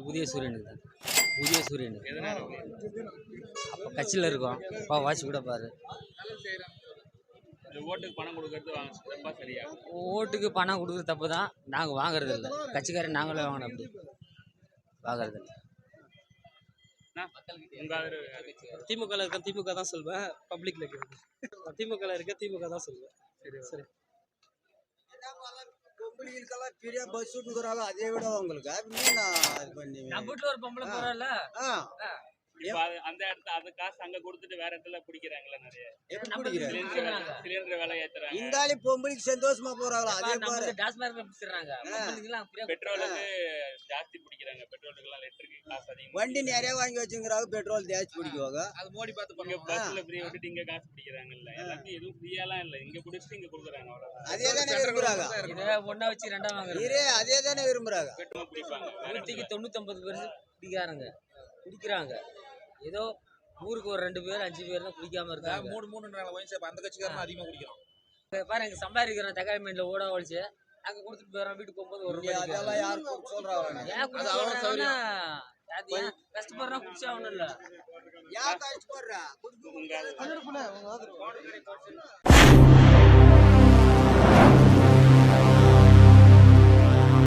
உதயசூரியனுக்கு தான். உதயசூரியனுக்கு அப்போ கட்சியில் இருக்கோம். அப்பா வாட்சி கூட பாரு. ஓட்டுக்கு பணம் கொடுக்கறது தப்பா சரியா? ஓட்டுக்கு பணம் கொடுக்குறது தப்பு தான். நாங்கள் வாங்குறது இல்லை. கட்சிக்காரன் நாங்களே வாங்கணும். அப்படி வாங்குறது இல்லை. திமுக இருக்க திமுக தான் சொல்வேன். பப்ளிக்ல இருக்கிறது திமுக இருக்க திமுக தான் சொல்வேன். சரி சரி. பொம்பளைகளுக்கெல்லாம் பெரிய பஸ் விட்டுக்கிறாங்க. அதை விட உங்களுக்கு நம்ம வீட்டில் ஒரு பொம்பளை போறால. அந்த இடத்துல அது காசு அங்க கொடுத்துட்டு வேற இடத்துல பிடிக்கிறாங்களா? நிறைய சிலிண்டர் விலை ஏத்துறாங்க. இந்த பொம்பளைக்கு சந்தோஷமா போறாங்களா? அதே மாதிரி பெட்ரோலுக்கு ஜாஸ்தி பிடிக்கிறாங்க. பெட்ரோலுக்கு எல்லாம் லிட்டருக்கு காசு அதிகம். வண்டி நிறைய வாங்கி வச்சுக்கிறாங்க. பெட்ரோல் ஜாஸ்தி பிடிக்குவாங்க. அது மோடி பார்த்து பண்ணுங்க. பஸ்ல ஃப்ரீ விட்டுட்டு இங்க காசு பிடிக்கிறாங்கல்ல. எல்லாத்தையும் எதுவும் ஃப்ரீயாலாம் இல்ல. இங்க பிடிச்சிட்டு இங்க கொடுக்குறாங்க. அவ்வளவுதான். அதே தானே விரும்புறாங்க. ஒன்னா வச்சு ரெண்டா வாங்குறாங்க. அதே தானே விரும்புறாங்க. பெட்ரோல் பிடிப்பாங்க. 99% குடிக்கிறாங்க. ஏதோ ஊருக்கு ஒரு 2 பேர் 5 பேர் தான் குடிக்காம இருக்காங்க. 3 வயசு அந்த கட்சிக்காரன் அதிகமா குடிக்கிறோம். பாருங்க, சம்பாதிக்கிறோம். தக்காளி மீன்ல ஓட ஒழிச்சு அங்க கொடுத்துட்டு போறோம். வீட்டுக்கு போகும்போது ஒரு அதெல்லாம் யாரும் சொல்றாங்க. கஷ்டப்படுறா குடிச்சா ஒண்ணும் இல்ல. யார் கஷ்டப்படுறா?